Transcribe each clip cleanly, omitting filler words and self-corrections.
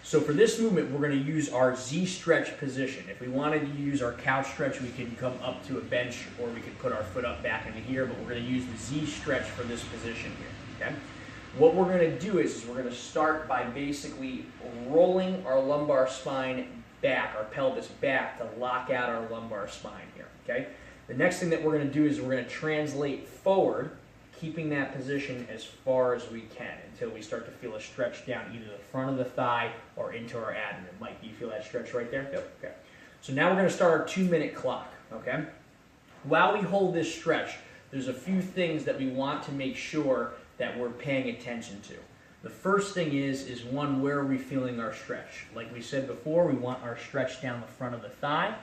So for this movement, we're going to use our Z stretch position. If we wanted to use our couch stretch, we can come up to a bench, or we can put our foot up back into here, but we're going to use the Z stretch for this position here, okay? What we're going to do is we're going to start by basically rolling our lumbar spine back, our pelvis back, to lock out our lumbar spine here, okay? The next thing that we're going to do is we're going to translate forward, keeping that position as far as we can until we start to feel a stretch down either the front of the thigh or into our abdomen. Mike, do you feel that stretch right there? Yep. Okay. So now we're going to start our 2-minute clock, okay? While we hold this stretch, there's a few things that we want to make sure that we're paying attention to. The first thing is one, where are we feeling our stretch? Like we said before, we want our stretch down the front of the thigh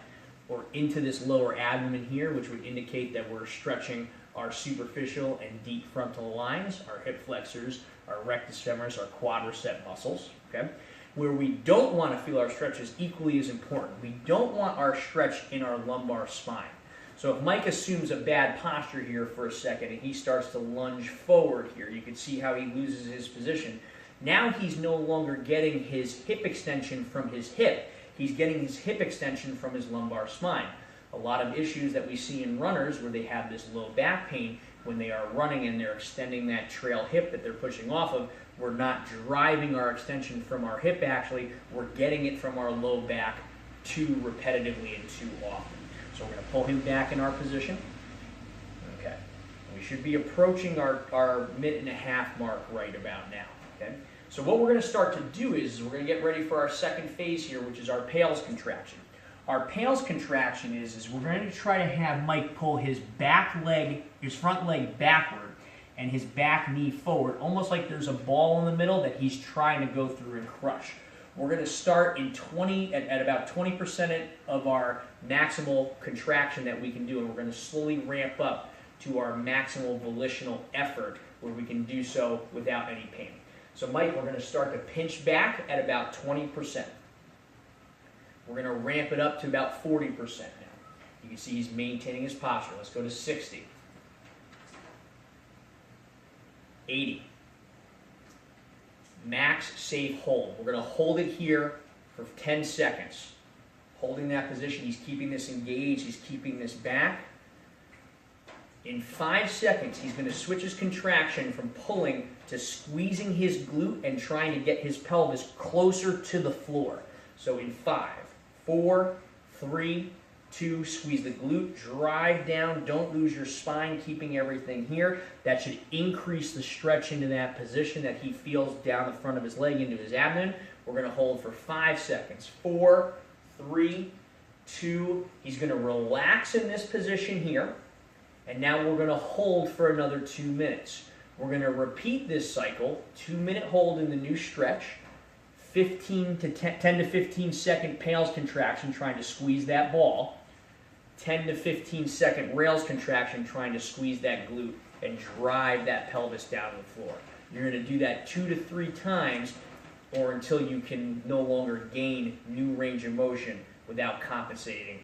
or into this lower abdomen here, which would indicate that we're stretching our superficial and deep frontal lines, our hip flexors, our rectus femoris, our quadricep muscles, okay? Where we don't want to feel our stretch is equally as important. We don't want our stretch in our lumbar spine. So if Mike assumes a bad posture here for a second and he starts to lunge forward here, you can see how he loses his position. Now he's no longer getting his hip extension from his hip. He's getting his hip extension from his lumbar spine. A lot of issues that we see in runners where they have this low back pain when they are running and they're extending that trail hip that they're pushing off of, we're not driving our extension from our hip actually, we're getting it from our low back too repetitively and too often. So we're going to pull him back in our position. Okay. We should be approaching our minute-and-a-half mark right about now. Okay. So what we're going to start to do is we're going to get ready for our second phase here, which is our PAIL's contraction. Our PAIL's contraction is we're going to try to have Mike pull his back leg, his front leg backward, and his back knee forward, almost like there's a ball in the middle that he's trying to go through and crush. We're going to start at about 20% of our maximal contraction that we can do, and we're going to slowly ramp up to our maximal volitional effort where we can do so without any pain. So Mike, we're going to start to pinch back at about 20%. We're going to ramp it up to about 40% now. You can see he's maintaining his posture. Let's go to 60. 80. Max safe hold. We're going to hold it here for 10 seconds. Holding that position, he's keeping this engaged, he's keeping this back. In 5 seconds, he's going to switch his contraction from pulling to squeezing his glute and trying to get his pelvis closer to the floor. So in 5, 4, 3, 2, squeeze the glute, drive down, don't lose your spine, keeping everything here. That should increase the stretch into that position that he feels down the front of his leg into his abdomen. We're going to hold for 5 seconds. 4, 3, 2, he's going to relax in this position here. And now we're going to hold for another 2 minutes. We're going to repeat this cycle, 2-minute hold in the new stretch, 10 to 15 second PAIL's contraction trying to squeeze that ball, 10 to 15 second rails contraction trying to squeeze that glute and drive that pelvis down to the floor. You're going to do that 2 to 3 times or until you can no longer gain new range of motion without compensating